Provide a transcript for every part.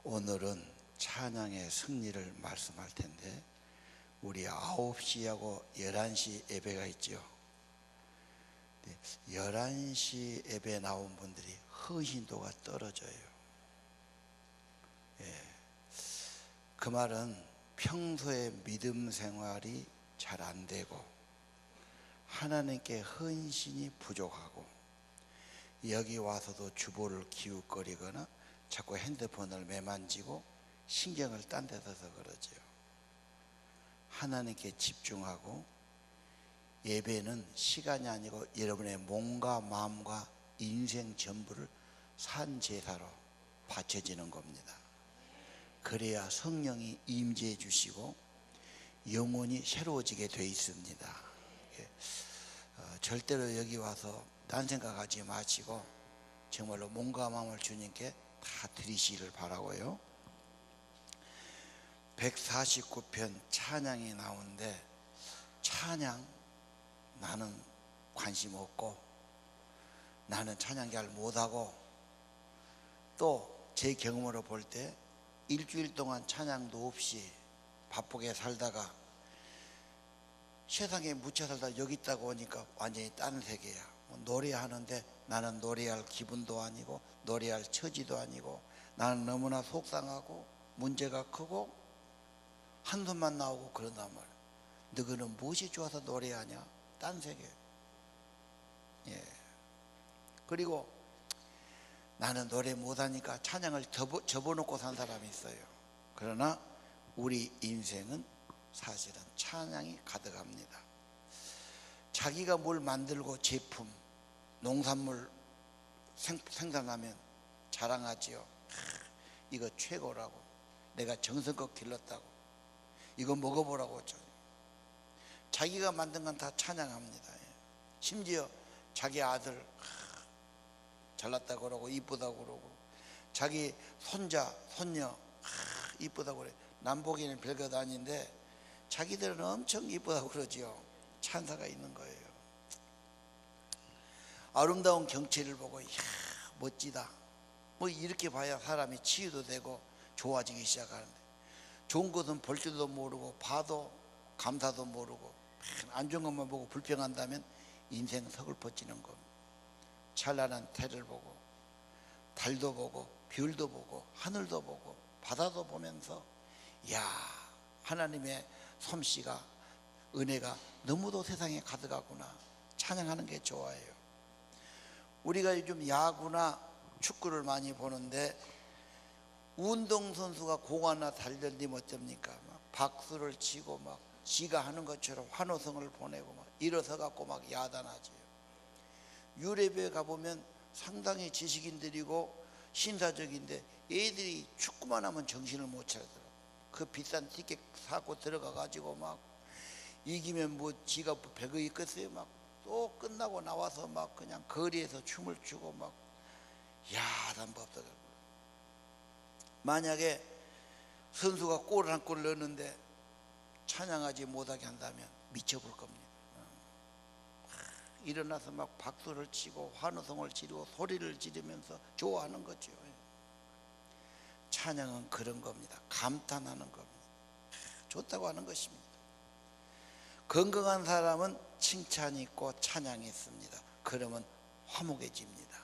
오늘은 찬양의 승리를 말씀할 텐데, 우리 9시하고 11시 예배가 있죠. 11시 예배 나온 분들이 헌신도가 떨어져요. 그 말은 평소에 믿음 생활이 잘 안 되고 하나님께 헌신이 부족하고, 여기 와서도 주보를 기웃거리거나 자꾸 핸드폰을 매만지고 신경을 딴 데 써서 그러죠. 하나님께 집중하고, 예배는 시간이 아니고 여러분의 몸과 마음과 인생 전부를 산제사로 바쳐지는 겁니다. 그래야 성령이 임재해 주시고 영혼이 새로워지게 돼 있습니다. 절대로 여기 와서 딴 생각하지 마시고 정말로 몸과 마음을 주님께 다 드리시기를 바라고요. 149편 찬양이 나오는데, 찬양 나는 관심 없고, 나는 찬양 잘 못하고, 또 제 경험으로 볼 때 일주일 동안 찬양도 없이 바쁘게 살다가 세상에 묻혀 살다 여기 있다고 오니까 완전히 딴 세계야. 노래하는데 나는 노래할 기분도 아니고 노래할 처지도 아니고, 나는 너무나 속상하고 문제가 크고 한숨만 나오고 그런단 말이야. 너희는 무엇이 좋아서 노래하냐? 딴 세계. 그리고 나는 노래 못하니까 찬양을 접어놓고 산 사람이 있어요. 그러나 우리 인생은 사실은 찬양이 가득합니다. 자기가 뭘 만들고 제품, 농산물 생산하면 자랑하지요. 이거 최고라고, 내가 정성껏 길렀다고, 이거 먹어보라고. 자기가 만든 건 다 찬양합니다. 심지어 자기 아들 잘났다고 그러고 이쁘다고 그러고, 자기 손자 손녀 이쁘다고 그래. 남보기에는 별것 아닌데 자기들은 엄청 이쁘다고 그러지요. 찬사가 있는 거예요. 아름다운 경치를 보고 이야 멋지다, 뭐 이렇게 봐야 사람이 치유도 되고 좋아지기 시작하는데, 좋은 것은 볼 줄도 모르고 봐도 감사도 모르고 안 좋은 것만 보고 불평한다면 인생 서글퍼지는 겁니다. 찬란한 태를 보고 달도 보고 별도 보고 하늘도 보고 바다도 보면서, 야, 하나님의 솜씨가, 은혜가 너무도 세상에 가득하구나, 찬양하는 게 좋아요. 우리가 요즘 야구나 축구를 많이 보는데, 운동선수가 공 하나 달렸니 어쩝니까? 막 박수를 치고 막 지가 하는 것처럼 환호성을 보내고 막 일어서 갖고 막 야단하지요. 유럽에 가보면 상당히 지식인들이고 신사적인데 애들이 축구만 하면 정신을 못 차리더라고. 그 비싼 티켓 사고 들어가 가지고 막 이기면 뭐 지가 배가 있겠어요. 막 또 끝나고 나와서 막 그냥 거리에서 춤을 추고 막 야단 법더라고요. 만약에 선수가 골 한 골 넣었는데 찬양하지 못하게 한다면 미쳐볼 겁니다. 일어나서 막 박수를 치고 환호성을 지르고 소리를 지르면서 좋아하는 거죠. 찬양은 그런 겁니다. 감탄하는 겁니다. 좋다고 하는 것입니다. 건강한 사람은 칭찬이 있고 찬양이 있습니다. 그러면 화목해집니다.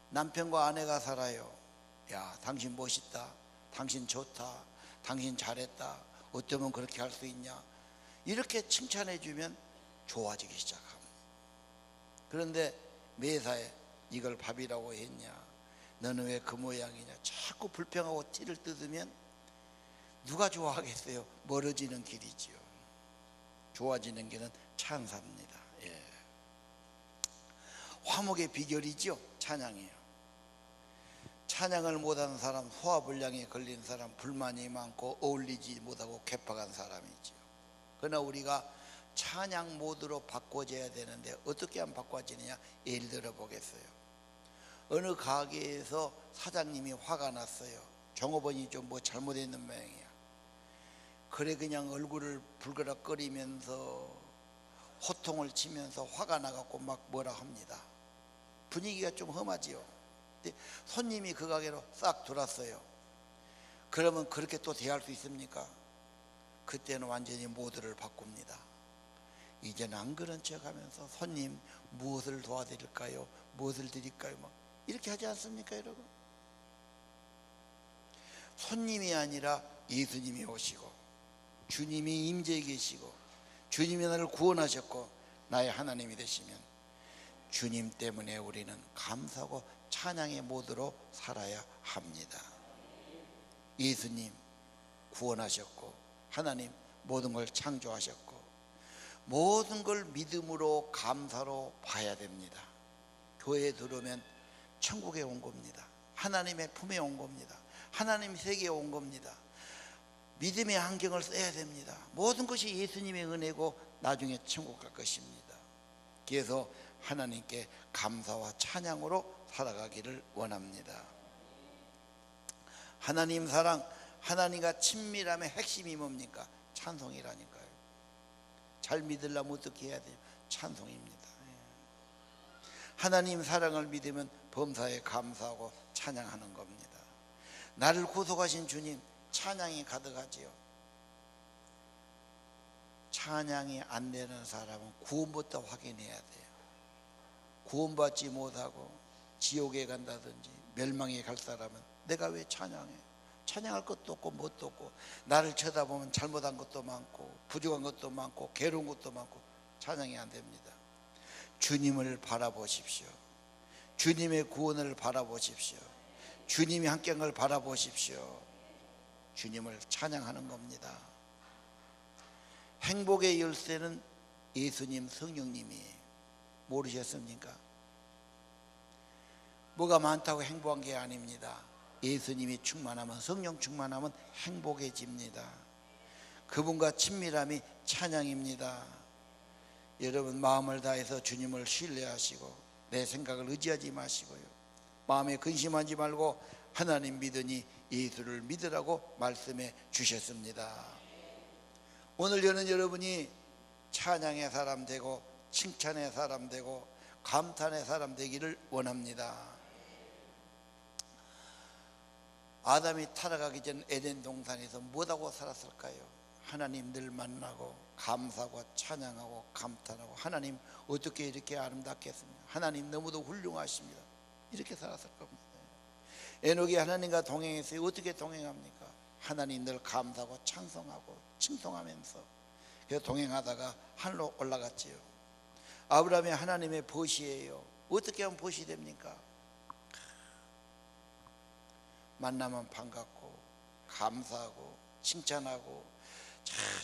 남편과 아내가 살아요. 야, 당신 멋있다, 당신 좋다, 당신 잘했다, 어쩌면 그렇게 할 수 있냐, 이렇게 칭찬해 주면 좋아지기 시작합니다. 그런데 매사에 이걸 밥이라고 했냐, 너는 왜 그 모양이냐, 자꾸 불평하고 티를 뜯으면 누가 좋아하겠어요? 멀어지는 길이지요. 좋아지는 길은 찬사입니다. 화목의 비결이죠, 찬양이에요. 찬양을 못하는 사람, 소화불량에 걸린 사람, 불만이 많고 어울리지 못하고 괴팍한 사람이지요. 그러나 우리가 찬양 모드로 바꿔줘야 되는데 어떻게 하면 바꿔지느냐? 예를 들어 보겠어요. 어느 가게에서 사장님이 화가 났어요. 종업원이 좀 뭐 잘못했는 모양이야. 그래 그냥 얼굴을 불그락거리면서 호통을 치면서 화가 나갖고 막 뭐라 합니다. 분위기가 좀 험하지요. 근데 손님이 그 가게로 싹 들어왔어요. 그러면 그렇게 또 대할 수 있습니까? 그때는 완전히 모드를 바꿉니다. 이제는 안 그런 척 하면서 손님 무엇을 도와드릴까요? 무엇을 드릴까요? 막 이렇게 하지 않습니까, 여러분? 손님이 아니라 예수님이 오시고 주님이 임재해 계시고 주님이 나를 구원하셨고 나의 하나님이 되시면 주님 때문에 우리는 감사하고 찬양의 모드로 살아야 합니다. 예수님 구원하셨고 하나님 모든 걸 창조하셨고 모든 걸 믿음으로 감사로 봐야 됩니다. 교회에 들어오면 천국에 온 겁니다. 하나님의 품에 온 겁니다. 하나님 세계에 온 겁니다. 믿음의 안경을 써야 됩니다. 모든 것이 예수님의 은혜고 나중에 천국 갈 것입니다. 그래서 하나님께 감사와 찬양으로 살아가기를 원합니다. 하나님 사랑, 하나님과 친밀함의 핵심이 뭡니까? 찬송이라니까요. 잘 믿으려면 어떻게 해야 돼요? 찬송입니다. 하나님 사랑을 믿으면 범사에 감사하고 찬양하는 겁니다. 나를 구속하신 주님 찬양이 가득하지요. 찬양이 안 되는 사람은 구원부터 확인해야 돼요. 구원받지 못하고 지옥에 간다든지 멸망에 갈 사람은 내가 왜 찬양해? 찬양할 것도 없고 뭣도 없고 나를 쳐다보면 잘못한 것도 많고 부족한 것도 많고 괴로운 것도 많고 찬양이 안 됩니다. 주님을 바라보십시오. 주님의 구원을 바라보십시오. 주님이 함께한 걸 바라보십시오. 주님을 찬양하는 겁니다. 행복의 열쇠는 예수님, 성령님이에요. 모르셨습니까? 뭐가 많다고 행복한 게 아닙니다. 예수님이 충만하면, 성령 충만하면 행복해집니다. 그분과 친밀함이 찬양입니다. 여러분 마음을 다해서 주님을 신뢰하시고 내 생각을 의지하지 마시고요, 마음에 근심하지 말고 하나님 믿으니 예수를 믿으라고 말씀해 주셨습니다. 오늘 저는 여러분이 찬양의 사람 되고 칭찬의 사람 되고 감탄의 사람 되기를 원합니다. 아담이 타락하기 전 에덴 동산에서 뭐하고 살았을까요? 하나님 늘 만나고 감사하고 찬양하고 감탄하고 하나님 어떻게 이렇게 아름답겠습니까? 하나님 너무도 훌륭하십니다. 이렇게 살았을 겁니다. 에녹이 하나님과 동행했어요. 어떻게 동행합니까? 하나님 늘 감사하고 찬송하고 칭송하면서 그래서 동행하다가 하늘로 올라갔지요. 아브라함이 하나님의 벗이에요. 어떻게 하면 벗이 됩니까? 만나면 반갑고 감사하고 칭찬하고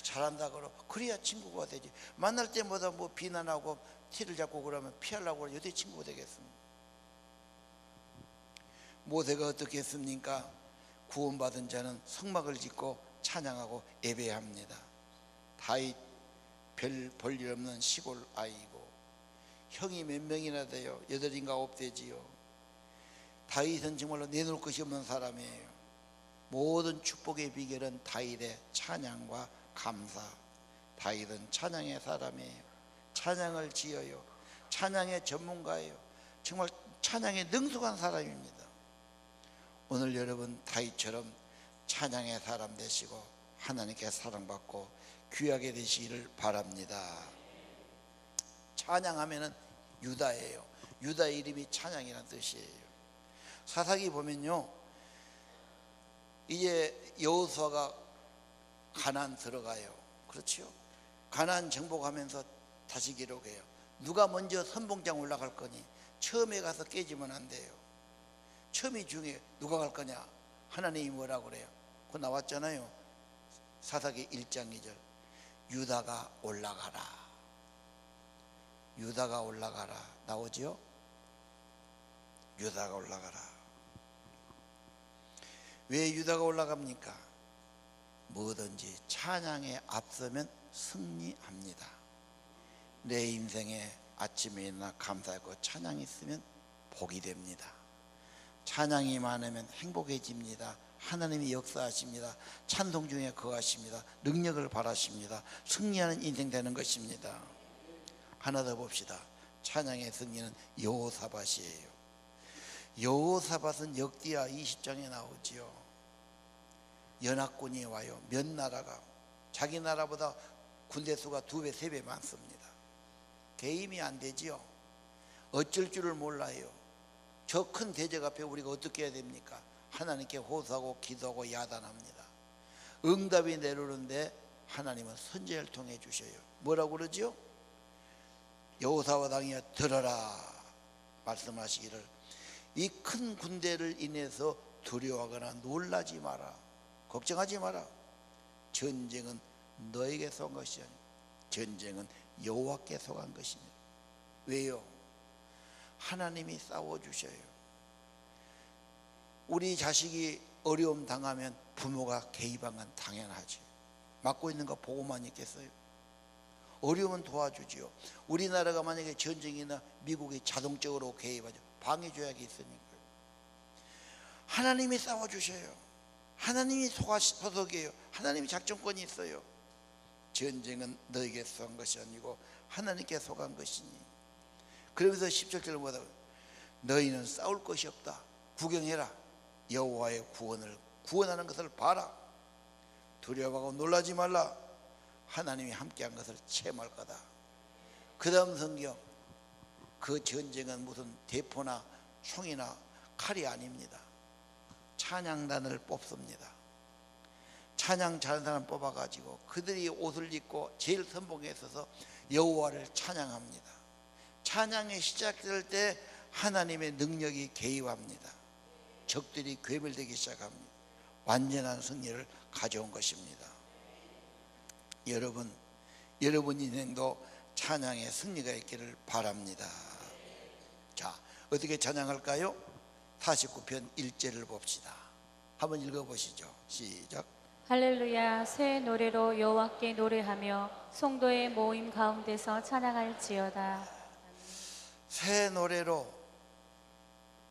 잘한다 그러고 그래야 친구가 되지. 만날 때마다 뭐 비난하고 티를 잡고 그러면 피하려고 그러면 어떻게 친구가 되겠습니까? 모세가 어떻게 했습니까? 구원받은 자는 성막을 짓고 찬양하고 예배합니다. 다윗 별 볼일 없는 시골 아이고 형이 몇 명이나 돼요? 8인가 9되지요. 다윗은 정말로 내놓을 것이 없는 사람이에요. 모든 축복의 비결은 다윗의 찬양과 감사. 다윗은 찬양의 사람이에요. 찬양을 지어요. 찬양의 전문가예요. 정말 찬양에 능숙한 사람입니다. 오늘 여러분 다윗처럼 찬양의 사람 되시고 하나님께 사랑받고 귀하게 되시기를 바랍니다. 찬양하면은 유다예요. 유다 이름이 찬양이라는 뜻이에요. 사사기 보면요, 이제 여호수아가 가나안 들어가요. 그렇죠? 가나안 정복하면서 다시 기록해요. 누가 먼저 선봉장 올라갈 거니 처음에 가서 깨지면 안 돼요. 처음이 중요해요. 누가 갈 거냐? 하나님이 뭐라고 그래요? 그거 나왔잖아요. 사사기 1장 2절. 유다가 올라가라. 유다가 올라가라. 나오죠? 유다가 올라가라. 왜 유다가 올라갑니까? 뭐든지 찬양에 앞서면 승리합니다. 내 인생에 아침에 일어나 감사하고 찬양이 있으면 복이 됩니다. 찬양이 많으면 행복해집니다. 하나님이 역사하십니다. 찬송 중에 거하십니다. 능력을 바라십니다. 승리하는 인생 되는 것입니다. 하나 더 봅시다. 찬양의 승리는 여호사밧이에요. 여호사밧은 역대하 20장에 나오지요. 연합군이 와요. 몇 나라가. 자기 나라보다 군대 수가 2배, 3배 많습니다. 개임이 안 되지요. 어쩔 줄을 몰라요. 저 큰 대적 앞에 우리가 어떻게 해야 됩니까? 하나님께 호소하고 기도하고 야단합니다. 응답이 내려오는데 하나님은 선지자를 통해 주셔요. 뭐라고 그러지요? 여호사밧 왕이여 들어라 말씀하시기를, 이 큰 군대를 인해서 두려워하거나 놀라지 마라, 걱정하지 마라. 전쟁은 너에게 속한 것이 아니라 전쟁은 여호와께 속한 것이니라. 왜요? 하나님이 싸워주셔요. 우리 자식이 어려움 당하면 부모가 개입한 건 당연하지. 맡고 있는 거 보고만 있겠어요? 어려우면 도와주지요. 우리나라가 만약에 전쟁이나 미국이 자동적으로 개입하죠. 방위조약이 있으니까요. 하나님이 싸워주셔요. 하나님이 소속이에요. 하나님이 작전권이 있어요. 전쟁은 너에게 속한 것이 아니고 하나님께 속한 것이니. 그러면서 17절을 뭐라고? 너희는 싸울 것이 없다. 구경해라. 여호와의 구원을 구원하는 것을 봐라. 두려워하고 놀라지 말라. 하나님이 함께한 것을 체험할 거다. 그 다음 성경, 그 전쟁은 무슨 대포나 총이나 칼이 아닙니다. 찬양단을 뽑습니다. 찬양 잘하는 사람 뽑아가지고 그들이 옷을 입고 제일 선봉에 서서 여호와를 찬양합니다. 찬양이 시작될 때 하나님의 능력이 개입합니다. 적들이 괴멸되기 시작합니다. 완전한 승리를 가져온 것입니다. 여러분 인생도 찬양의 승리가 있기를 바랍니다. 자, 어떻게 찬양할까요? 49편 1절을 봅시다. 한번 읽어보시죠. 시작. 할렐루야. 새 노래로 여호와께 노래하며 성도의 모임 가운데서 찬양할지어다. 새 노래로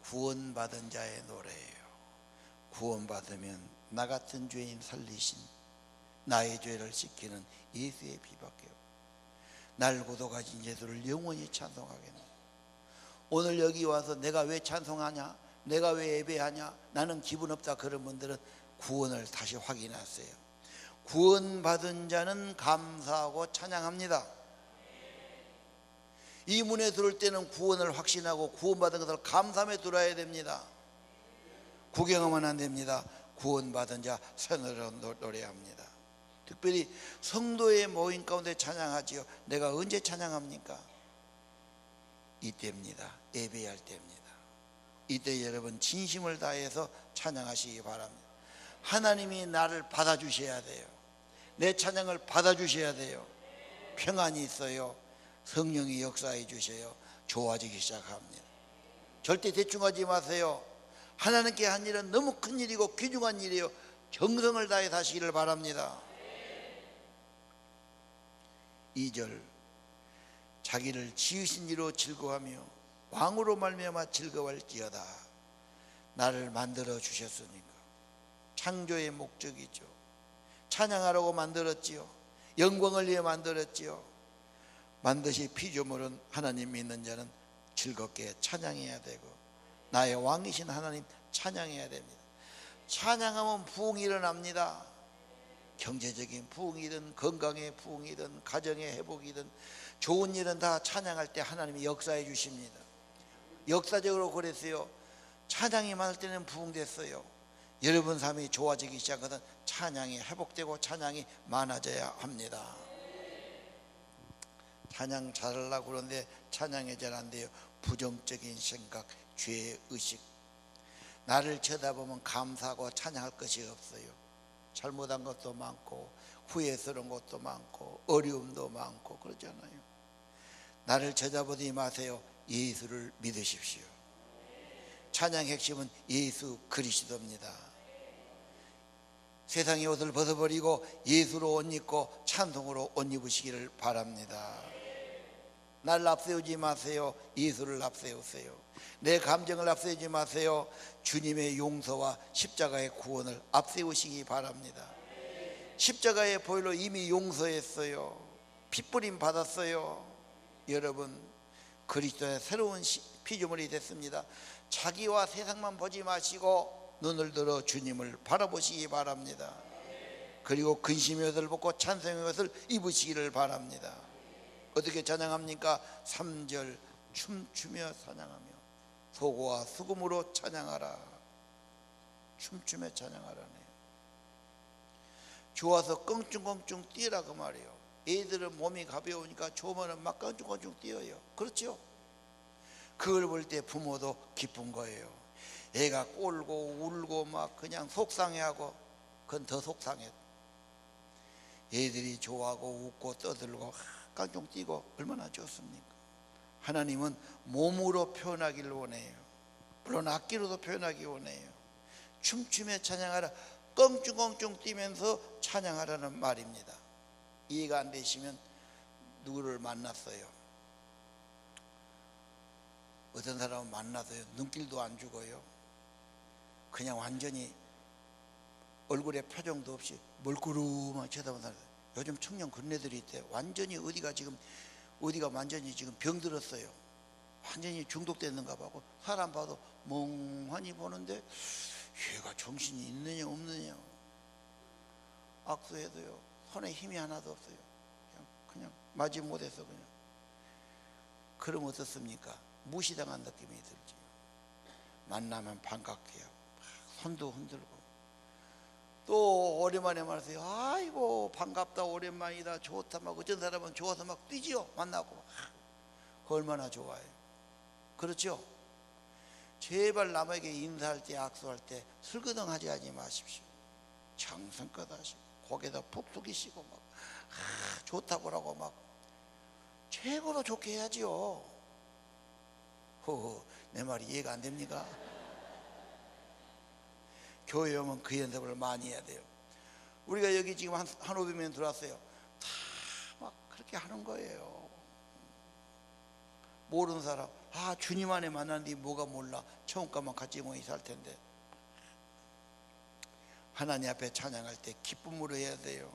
구원받은 자의 노래예요. 구원받으면 나 같은 죄인 살리신, 나의 죄를 씻기는 예수의 피밖에 없고 날 고도가신 예수를 영원히 찬송하겠네. 오늘 여기 와서 내가 왜 찬송하냐, 내가 왜 예배하냐, 나는 기분 없다, 그런 분들은 구원을 다시 확인하세요. 구원받은 자는 감사하고 찬양합니다. 이 문에 들어올 때는 구원을 확신하고 구원받은 것을 감사하며 들어야 됩니다. 구경하면 안 됩니다. 구원받은 자 새 노래로 노래합니다. 특별히 성도의 모임 가운데 찬양하지요. 내가 언제 찬양합니까? 이때입니다. 예배할 때입니다. 이때 여러분 진심을 다해서 찬양하시기 바랍니다. 하나님이 나를 받아주셔야 돼요. 내 찬양을 받아주셔야 돼요. 평안이 있어요. 성령이 역사해 주셔요. 좋아지기 시작합니다. 절대 대충하지 마세요. 하나님께 한 일은 너무 큰 일이고 귀중한 일이에요. 정성을 다해 하시기를 바랍니다. 2절, 자기를 지으신 이로 즐거워하며 왕으로 말미암아 즐거워할지어다. 나를 만들어 주셨으니까. 창조의 목적이죠. 찬양하라고 만들었지요. 영광을 위해 만들었지요. 반드시 피조물은 하나님 믿는 자는 즐겁게 찬양해야 되고 나의 왕이신 하나님 찬양해야 됩니다. 찬양하면 부흥이 일어납니다. 경제적인 부흥이든 건강의 부흥이든 가정의 회복이든 좋은 일은 다 찬양할 때 하나님이 역사해 주십니다. 역사적으로 그랬어요. 찬양이 많을 때는 부흥됐어요. 여러분 삶이 좋아지기 시작하든 찬양이 회복되고 찬양이 많아져야 합니다. 찬양 잘하려고 그러는데 찬양이 잘 안 돼요. 부정적인 생각, 죄의식. 나를 쳐다보면 감사하고 찬양할 것이 없어요. 잘못한 것도 많고 후회스러운 것도 많고 어려움도 많고 그러잖아요. 나를 쳐다보지 마세요. 예수를 믿으십시오. 찬양 핵심은 예수 그리스도입니다. 세상의 옷을 벗어버리고 예수로 옷 입고 찬송으로 옷 입으시기를 바랍니다. 나를 앞세우지 마세요. 예수를 앞세우세요. 내 감정을 앞세우지 마세요. 주님의 용서와 십자가의 구원을 앞세우시기 바랍니다. 십자가의 보혈로 이미 용서했어요. 핏부림 받았어요. 여러분 그리스도의 새로운 피조물이 됐습니다. 자기와 세상만 보지 마시고 눈을 들어 주님을 바라보시기 바랍니다. 그리고 근심의 옷을 벗고 찬송의 옷을 입으시기를 바랍니다. 어떻게 찬양합니까? 3절 춤추며 찬양하며 소고와 수금으로 찬양하라. 춤추며 찬양하라네. 좋아서 껑충껑충 뛰라 그 말이에요. 애들은 몸이 가벼우니까 좋으면 막 껑충껑충 뛰어요. 그렇죠? 그걸 볼 때 부모도 기쁜 거예요. 애가 꼴고 울고 막 그냥 속상해하고, 그건 더 속상해. 애들이 좋아하고 웃고 떠들고 깡총 뛰고 얼마나 좋습니까? 하나님은 몸으로 표현하기를 원해요. 물론 악기로도 표현하기 원해요. 춤추며 찬양하라. 껑충껑충 뛰면서 찬양하라는 말입니다. 이해가 안 되시면 누구를 만났어요. 어떤 사람은 만나서요, 눈길도 안 주고요, 그냥 완전히 얼굴에 표정도 없이 멀구름만 쳐다보는 사람. 요즘 청년 그런 애들이 있대. 완전히 어디가 완전히 지금 병들었어요. 완전히 중독됐는가 봐고 사람 봐도 멍하니 보는데 얘가 정신이 있느냐 없느냐. 악수해도요 손에 힘이 하나도 없어요. 그냥 마지 못해서 그냥. 그럼 어떻습니까? 무시당한 느낌이 들지. 만나면 반갑게요, 손도 흔들고. 또 오랜만에 만나서 아이고 반갑다, 오랜만이다, 좋다, 막 어떤 사람은 좋아서 막 뛰지요. 만나고 얼마나 좋아요. 그렇죠? 제발 남에게 인사할 때 악수할 때 슬그덩하지 하지 마십시오. 정성껏 하시고 고개도 푹 숙이시고 막 좋다고라고 막 최고로 좋게 해야지요. 허허, 내 말이 이해가 안 됩니까? 교회 오면 그 연습을 많이 해야 돼요. 우리가 여기 지금 한 500명 들어왔어요. 다 막 그렇게 하는 거예요. 모르는 사람, 주님 안에 만났는데 뭐가 몰라. 처음과만 같이 모이 살 텐데. 하나님 앞에 찬양할 때 기쁨으로 해야 돼요.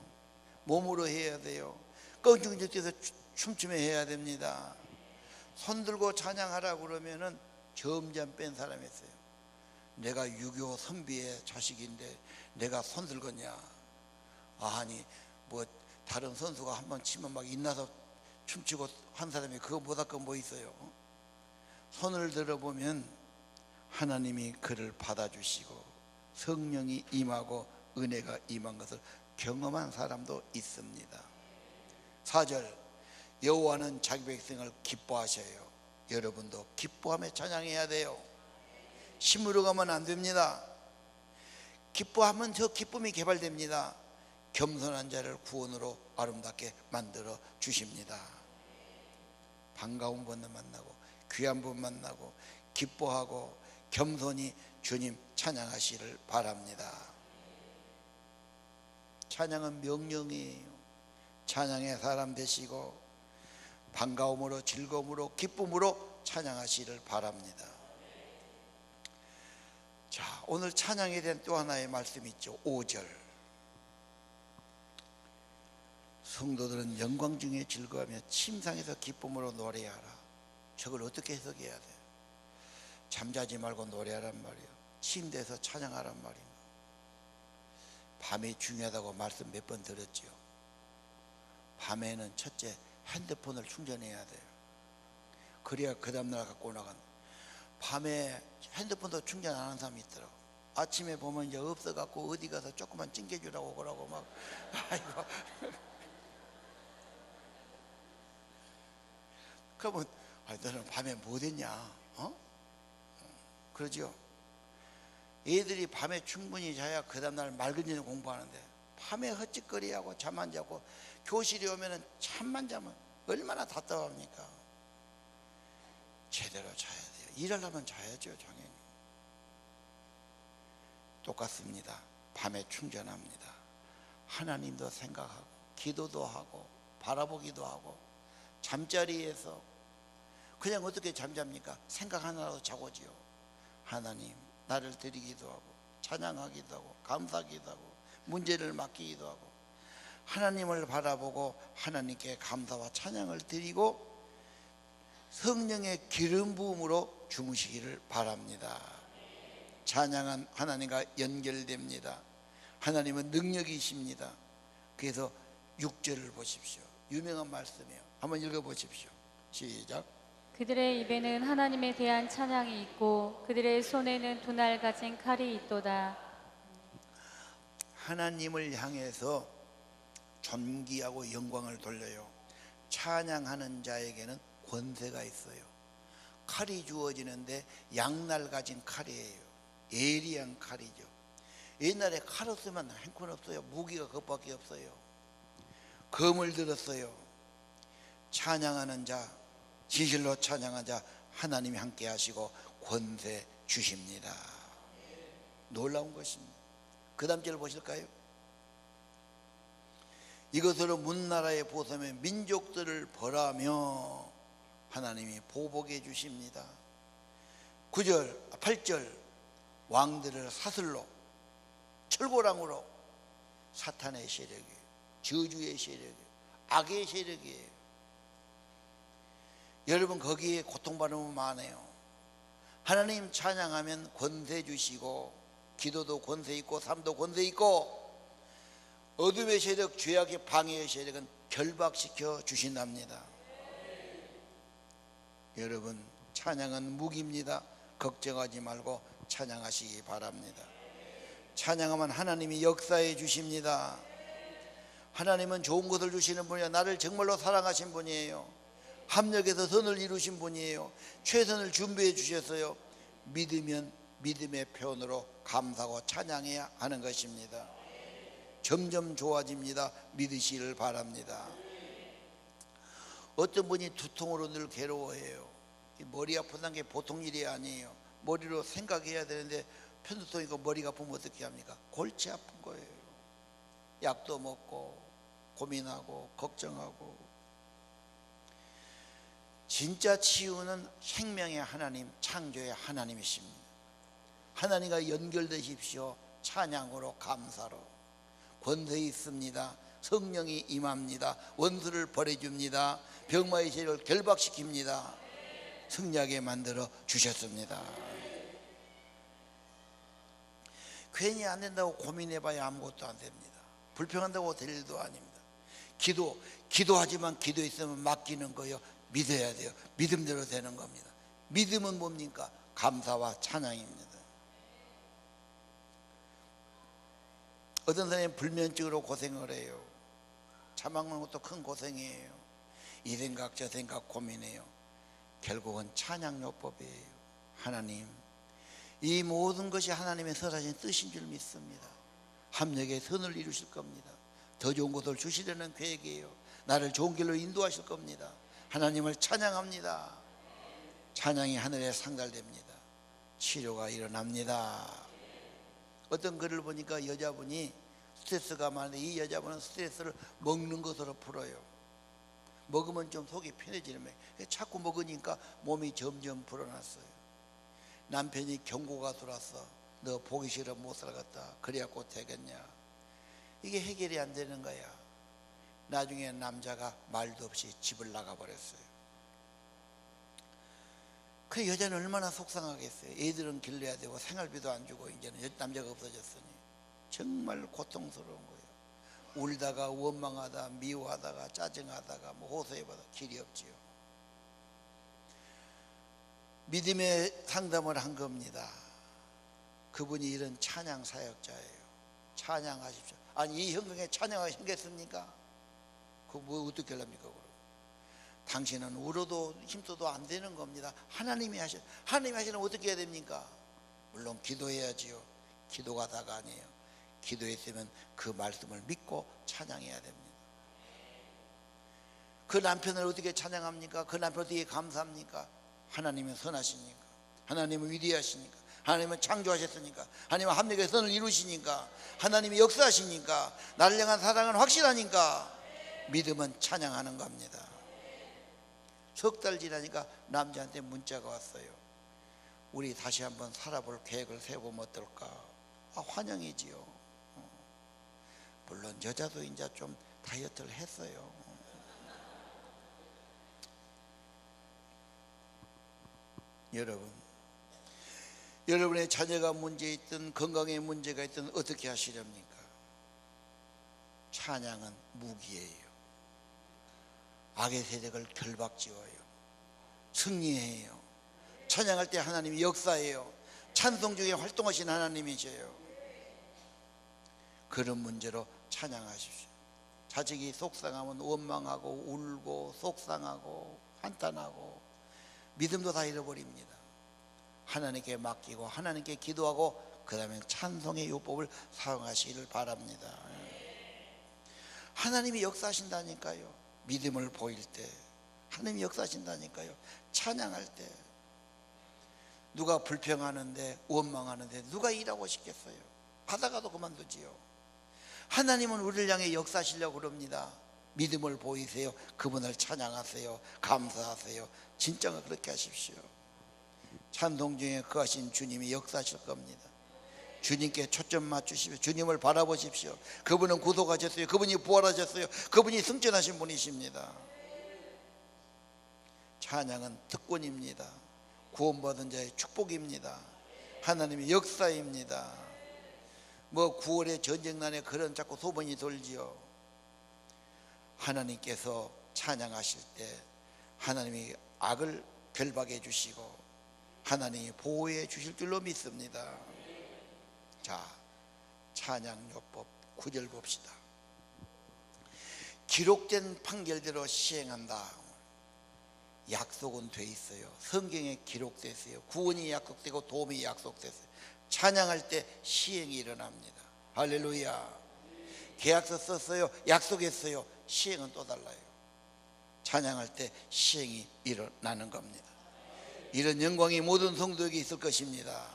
몸으로 해야 돼요. 껑충충 뛰어서 춤추며 해야 됩니다. 손 들고 찬양하라고 그러면은 점점 뺀 사람이 있어요. 내가 6.25 선비의 자식인데 내가 손 들겠냐. 아니 뭐 다른 선수가 한번 치면 막 인나서 춤추고 한 사람이 그거 못할 건 뭐 있어요. 손을 들어보면 하나님이 그를 받아주시고 성령이 임하고 은혜가 임한 것을 경험한 사람도 있습니다. 4절 여호와는 자기 백성을 기뻐하셔요. 여러분도 기뻐하며 찬양해야 돼요. 심으로 가면 안 됩니다. 기뻐하면 저 기쁨이 개발됩니다. 겸손한 자를 구원으로 아름답게 만들어 주십니다. 반가운 분을 만나고 귀한 분 만나고 기뻐하고 겸손히 주님 찬양하시를 바랍니다. 찬양은 명령이에요. 찬양의 사람 되시고 반가움으로 즐거움으로 기쁨으로 찬양하시를 바랍니다. 자, 오늘 찬양에 대한 또 하나의 말씀이 있죠. 5절 성도들은 영광 중에 즐거워하며 침상에서 기쁨으로 노래하라. 저걸 어떻게 해석해야 돼요? 잠자지 말고 노래하란 말이에요. 침대에서 찬양하란 말이에요. 밤이 중요하다고 말씀 몇 번 들었죠. 밤에는 첫째 핸드폰을 충전해야 돼요. 그래야 그 다음날 갖고 나간다. 밤에 핸드폰도 충전 안 하는 사람이 있더라고. 아침에 보면 이제 없어갖고 어디 가서 조금만 찡겨주라고 그러고 막 아이고. 그러면 너는 밤에 뭐 됐냐? 그러죠. 애들이 밤에 충분히 자야 그 다음날 맑은 저녁 공부하는데 밤에 헛짓거리하고 잠 안 자고 교실에 오면은 잠만 자면 얼마나 답답합니까? 제대로 자야 돼요. 일하려면 자야죠, 당연히. 똑같습니다. 밤에 충전합니다. 하나님도 생각하고 기도도 하고 바라보기도 하고 잠자리에서 그냥 어떻게 잠잡니까? 생각 하나라도 자고지요. 하나님 나를 드리기도 하고 찬양하기도 하고 감사하기도 하고 문제를 맡기기도 하고 하나님을 바라보고 하나님께 감사와 찬양을 드리고 성령의 기름 부음으로 주무시기를 바랍니다. 찬양한 하나님과 연결됩니다. 하나님은 능력이십니다. 그래서 6절을 보십시오. 유명한 말씀이에요. 한번 읽어보십시오. 시작. 그들의 입에는 하나님에 대한 찬양이 있고 그들의 손에는 두 날 가진 칼이 있도다. 하나님을 향해서 존귀하고 영광을 돌려요. 찬양하는 자에게는 권세가 있어요. 칼이 주어지는데 양날 가진 칼이에요. 예리한 칼이죠. 옛날에 칼 없으면 형편없어요. 무기가 그것밖에 없어요. 검을 들었어요. 찬양하는 자, 진실로 찬양한 자 하나님이 함께 하시고 권세 주십니다. 놀라운 것입니다. 그 다음 절을 보실까요? 이것으로 문나라에 보쌈에 민족들을 벌하며 하나님이 보복해 주십니다. 8절 왕들을 사슬로 철고랑으로 사탄의 세력이, 저주의 세력이, 악의 세력이에요. 여러분 거기에 고통받으면 많아요. 하나님 찬양하면 권세 주시고 기도도 권세 있고 삶도 권세 있고 어둠의 세력, 죄악의 방해의 세력은 결박시켜 주신답니다. 여러분 찬양은 무기입니다. 걱정하지 말고 찬양하시기 바랍니다. 찬양하면 하나님이 역사해 주십니다. 하나님은 좋은 것을 주시는 분이에요. 나를 정말로 사랑하신 분이에요. 합력해서 선을 이루신 분이에요. 최선을 준비해 주셨어요. 믿으면 믿음의 표현으로 감사하고 찬양해야 하는 것입니다. 점점 좋아집니다. 믿으시기를 바랍니다. 어떤 분이 두통으로 늘 괴로워해요. 머리 아프다는 게 보통 일이 아니에요. 머리로 생각해야 되는데 편두통이고 머리가 아프면 어떻게 합니까? 골치 아픈 거예요. 약도 먹고 고민하고 걱정하고. 진짜 치유는 생명의 하나님, 창조의 하나님이십니다. 하나님과 연결되십시오. 찬양으로 감사로. 권세 있습니다. 성령이 임합니다. 원수를 벌해줍니다. 병마의 세력을 결박시킵니다. 승리하게 만들어 주셨습니다. 괜히 안 된다고 고민해봐야 아무것도 안 됩니다. 불평한다고 될 일도 아닙니다. 기도하지만 기도 있으면 맡기는 거요. 믿어야 돼요. 믿음대로 되는 겁니다. 믿음은 뭡니까? 감사와 찬양입니다. 어떤 사람이 불면증으로 고생을 해요. 차 막는 것도 큰 고생이에요. 이 생각 저 생각 고민해요. 결국은 찬양요법이에요. 하나님, 이 모든 것이 하나님의 선하신 뜻인 줄 믿습니다. 합력의 선을 이루실 겁니다. 더 좋은 것을 주시려는 계획이에요. 나를 좋은 길로 인도하실 겁니다. 하나님을 찬양합니다. 찬양이 하늘에 상달됩니다. 치료가 일어납니다. 어떤 글을 보니까 여자분이 스트레스가 많은데 이 여자분은 스트레스를 먹는 것으로 풀어요. 먹으면 좀 속이 편해지는 거예요. 자꾸 먹으니까 몸이 점점 불어났어요. 남편이 경고가 들어왔어. 너 보기 싫어 못 살겠다. 그래갖고 되겠냐. 이게 해결이 안 되는 거야. 나중에 남자가 말도 없이 집을 나가버렸어요. 그 여자는 얼마나 속상하겠어요. 애들은 길러야 되고 생활비도 안 주고 이제는 남자가 없어졌으니 정말 고통스러운 거예요. 울다가 원망하다 미워하다가 짜증하다가 호소해봐도 길이 없지요. 믿음의 상담을 한 겁니다. 그분이 이런 찬양 사역자예요. 찬양하십시오. 아니 이 현경에 찬양하기 생겼습니까? 그거 뭐 어떻게 하랍니까? 그럼 당신은 울어도 힘써도 안 되는 겁니다. 하나님이 하시면 어떻게 해야 됩니까? 물론 기도해야지요. 기도가 다가 아니에요. 기도했으면 그 말씀을 믿고 찬양해야 됩니다. 그 남편을 어떻게 찬양합니까? 그 남편 어떻게 감사합니까? 하나님은 선하시니까, 하나님은 위대하시니까, 하나님은 창조하셨으니까, 하나님은 합력의 선을 이루시니까, 하나님이 역사하시니까, 나를 향한 사랑은 확실하니까 믿음은 찬양하는 겁니다. 석 달 지나니까 남자한테 문자가 왔어요. 우리 다시 한번 살아볼 계획을 세우면 어떨까? 환영이지요. 물론 여자도 이제 좀 다이어트를 했어요. 여러분, 여러분의 자녀가 문제 있든 건강에 문제가 있든 어떻게 하시렵니까? 찬양은 무기예요. 악의 세력을 결박지어요. 승리해요. 찬양할 때 하나님이 역사해요. 찬송 중에 활동하신 하나님이셔요. 그런 문제로 찬양하십시오. 자식이 속상하면 원망하고 울고 속상하고 한탄하고 믿음도 다 잃어버립니다. 하나님께 맡기고 하나님께 기도하고 그 다음에 찬송의 요법을 사용하시기를 바랍니다. 하나님이 역사하신다니까요. 믿음을 보일 때 하나님이 역사하신다니까요. 찬양할 때 누가 불평하는데 원망하는데 누가 일하고 싶겠어요? 하다가도 그만두지요. 하나님은 우리를 향해 역사하시려고 그럽니다. 믿음을 보이세요. 그분을 찬양하세요. 감사하세요. 진짜 그렇게 하십시오. 찬송 중에 거하신 주님이 역사하실 겁니다. 주님께 초점 맞추십시오. 주님을 바라보십시오. 그분은 구속하셨어요. 그분이 부활하셨어요. 그분이 승천하신 분이십니다. 찬양은 특권입니다. 구원받은 자의 축복입니다. 하나님의 역사입니다. 뭐 9월의 전쟁난에 그런 자꾸 소문이 돌지요. 하나님께서 찬양하실 때 하나님이 악을 결박해 주시고 하나님이 보호해 주실 줄로 믿습니다. 자, 찬양요법 9절 봅시다. 기록된 판결대로 시행한다. 약속은 돼 있어요. 성경에 기록됐어요. 구원이 약속되고 도움이 약속됐어요. 찬양할 때 시행이 일어납니다. 할렐루야. 계약서 썼어요. 약속했어요. 시행은 또 달라요. 찬양할 때 시행이 일어나는 겁니다. 이런 영광이 모든 성도에게 있을 것입니다.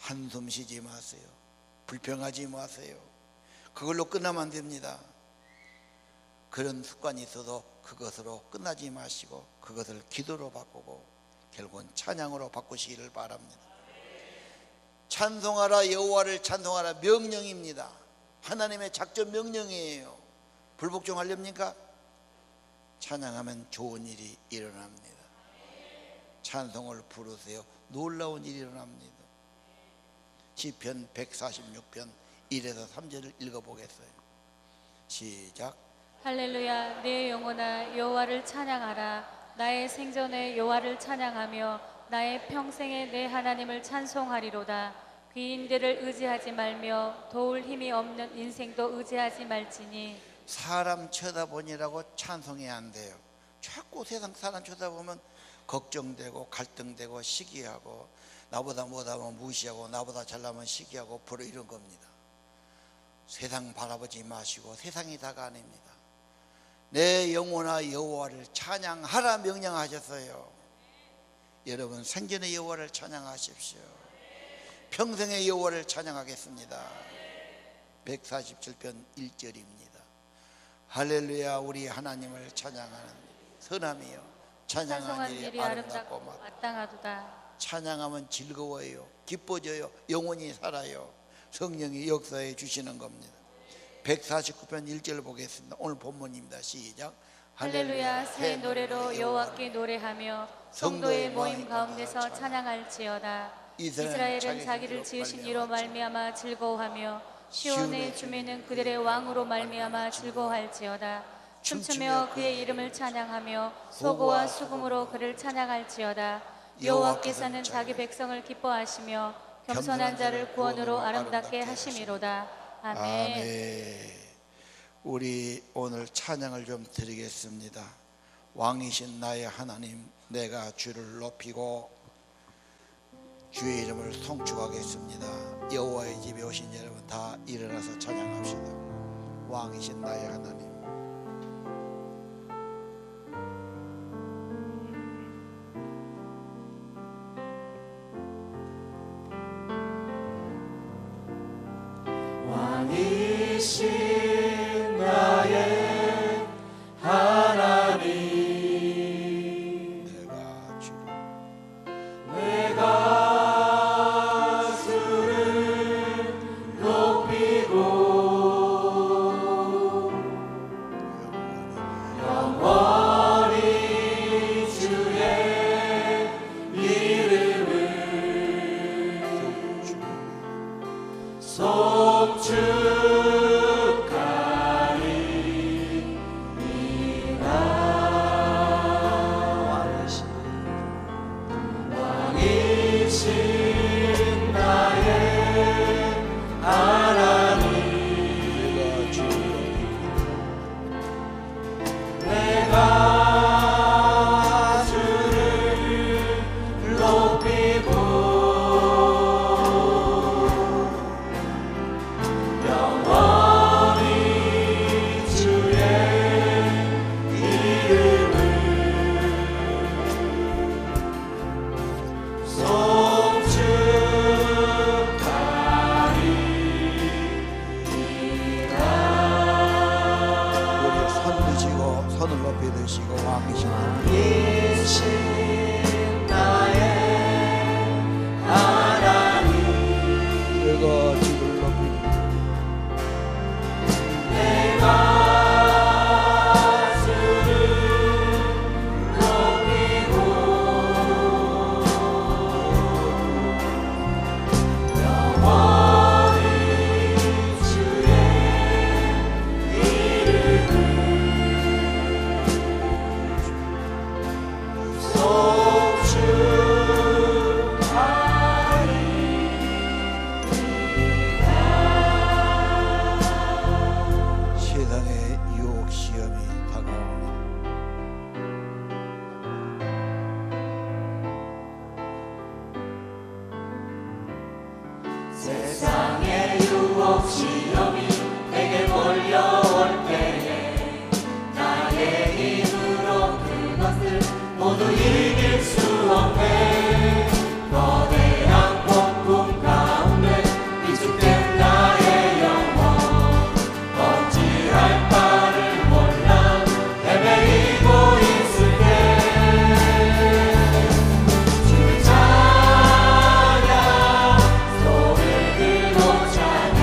한숨 쉬지 마세요. 불평하지 마세요. 그걸로 끝나면 안 됩니다. 그런 습관이 있어도 그것으로 끝나지 마시고 그것을 기도로 바꾸고 결국은 찬양으로 바꾸시기를 바랍니다. 찬송하라, 여호와를 찬송하라 명령입니다. 하나님의 작전 명령이에요. 불복종하렵니까? 찬양하면 좋은 일이 일어납니다. 찬송을 부르세요. 놀라운 일이 일어납니다. 시편 146편 1에서 3절을 읽어보겠어요. 시작. 할렐루야. 내 영혼아 여호와를 찬양하라. 나의 생전에 여호와를 찬양하며 나의 평생에 내 하나님을 찬송하리로다. 귀인들을 의지하지 말며 도울 힘이 없는 인생도 의지하지 말지니. 사람 쳐다보니라고 찬송해야 안 돼요. 자꾸 세상 사람 쳐다보면 걱정되고 갈등되고 시기하고 나보다 못하면 무시하고 나보다 잘나면 시기하고 부러 이런 겁니다. 세상 바라보지 마시고 세상이 다가 아닙니다. 내 영혼아 여호와를 찬양하라 명령하셨어요. 여러분 생전의 여호와를 찬양하십시오. 평생의 여호와를 찬양하겠습니다. 147편 1절입니다. 할렐루야. 우리 하나님을 찬양하는 선함이요 찬양하는 일이 아름답고 마땅하도다. 찬양하면 즐거워요. 기뻐져요. 영혼이 살아요. 성령이 역사해 주시는 겁니다. 149편 1절 보겠습니다. 오늘 본문입니다. 시작. 할렐루야. 새 노래로 여호와께 노래하며 성도의 모임 가운데서 찬양할지어다. 이스라엘은 자기를 지으신 이로 말미암아 즐거워하며 시온의 주민은 그들의 왕으로 말미암아 즐거워할지어다. 춤추며 그의 이름을 찬양하며 소고와 수금으로 그를 찬양할지어다. 여호와께서는 자기 백성을 기뻐하시며 겸손한 자를 구원으로 아름답게 하심이로다. 아멘. 아멘. 우리 오늘 찬양을 좀 드리겠습니다. 왕이신 나의 하나님, 내가 주를 높이고 주의 이름을 송축하겠습니다. 여호와의 집에 오신 여러분 다 일어나서 찬양합시다. 왕이신 나의 하나님. 왕이신 나의 하나님, 내가 주를 높이고 영원히 주의 이름을 왕이신 나의 하나님 내가 주를 높이고 영원히 주의 이름을 우리 손 드시고 손을 높이 드시고 왕이신 왕이신 나의 하나님 내가 주를 높이고 내가 주를 높이고 영원히 주의 이름을 세상의 유혹 시험이 다가옵니다. 세상의 유혹 시험이 내게 몰려올 때에 나의 힘으로 그것을 모두 이길 수 없네. 거대한 폭풍 가운데 위축된 나의 영혼 어찌할 바를 몰라 헤매이고 있을 때 주의 찬양 소리를 들고 찬양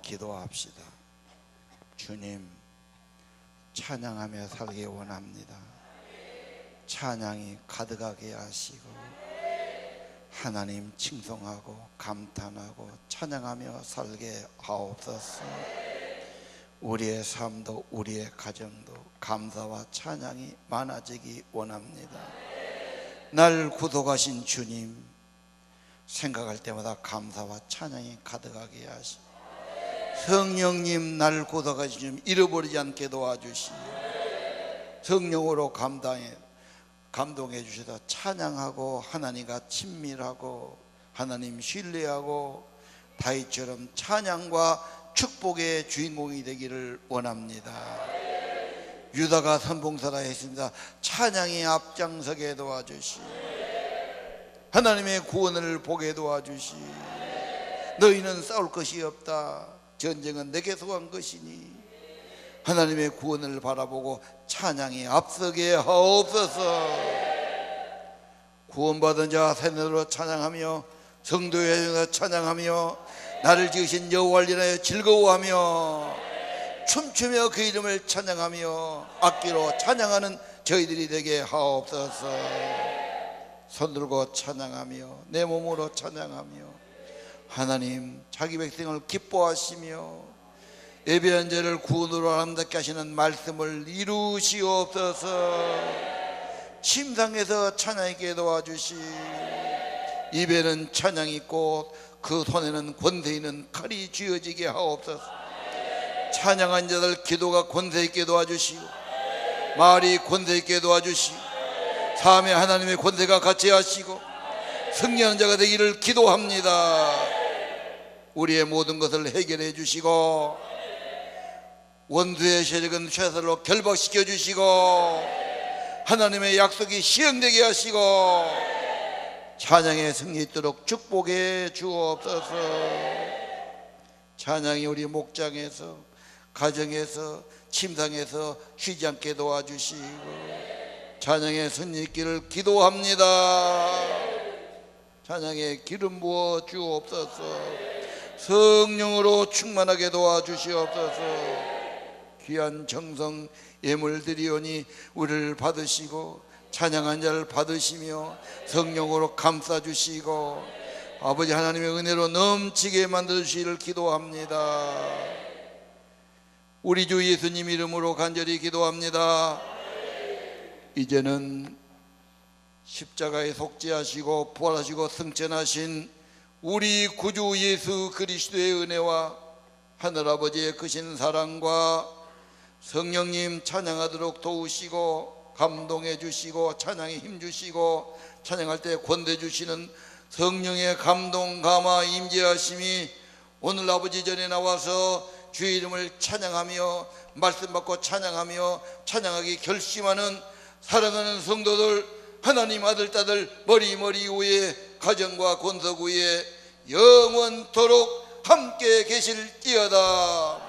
기도합시다. 주님, 찬양하며 살기 원합니다. 찬양이 가득하게 하시고 하나님 칭송하고 감탄하고 찬양하며 살게 하옵소서. 우리의 삶도 우리의 가정도 감사와 찬양이 많아지기 원합니다. 날 구속하신 주님, 생각할 때마다 감사와 찬양이 가득하게 하시고 성령님, 날 구속하신 주님 잃어버리지 않게 도와주시오. 성령으로 감동해 주셔서 찬양하고 하나님과 친밀하고 하나님 신뢰하고 다윗처럼 찬양과 축복의 주인공이 되기를 원합니다. 유다가 선봉사라 했습니다. 찬양이 앞장서게 도와주시오. 하나님의 구원을 보게 도와주시오. 너희는 싸울 것이 없다. 전쟁은 내게 속한 것이니 하나님의 구원을 바라보고 찬양이 앞서게 하옵소서. 구원받은 자 새노래로 찬양하며 성도에 찬양하며 나를 지으신 여호와를 인하여 즐거워하며 춤추며 그 이름을 찬양하며 악기로 찬양하는 저희들이 되게 하옵소서. 손 들고 찬양하며 내 몸으로 찬양하며 하나님 자기 백성을 기뻐하시며 예배한 자를 구원으로 아름답게 하시는 말씀을 이루시옵소서. 침상에서 찬양하게 도와주시. 입에는 찬양이 있고 그 손에는 권세 있는 칼이 쥐어지게 하옵소서. 찬양한 자들 기도가 권세 있게 도와주시고 말이 권세 있게 도와주시고 삶에 하나님의 권세가 같이 하시고 승리하는 자가 되기를 기도합니다. 우리의 모든 것을 해결해 주시고 원수의 세력은 최선으로 결박시켜 주시고 하나님의 약속이 시행되게 하시고 찬양의 승리 있도록 축복해 주옵소서. 찬양이 우리 목장에서 가정에서 침상에서 쉬지 않게 도와주시고 찬양의 승리 있기를 기도합니다. 찬양에 기름 부어 주옵소서. 성령으로 충만하게 도와주시옵소서. 귀한 정성 예물 드리오니 우리를 받으시고 찬양한 자를 받으시며 성령으로 감싸주시고 아버지 하나님의 은혜로 넘치게 만들어주시기를 기도합니다. 우리 주 예수님 이름으로 간절히 기도합니다. 이제는 십자가에 속죄하시고 부활하시고 승천하신 우리 구주 예수 그리스도의 은혜와 하늘아버지의 크신 사랑과 성령님 찬양하도록 도우시고 감동해 주시고 찬양에 힘 주시고 찬양할 때 권대 주시는 성령의 감동 감화 임재하심이 오늘 아버지 전에 나와서 주의 이름을 찬양하며 말씀 받고 찬양하며 찬양하기 결심하는 사랑하는 성도들, 하나님 아들 딸들 머리 위에 가정과 권석 위에 영원토록 함께 계실지어다.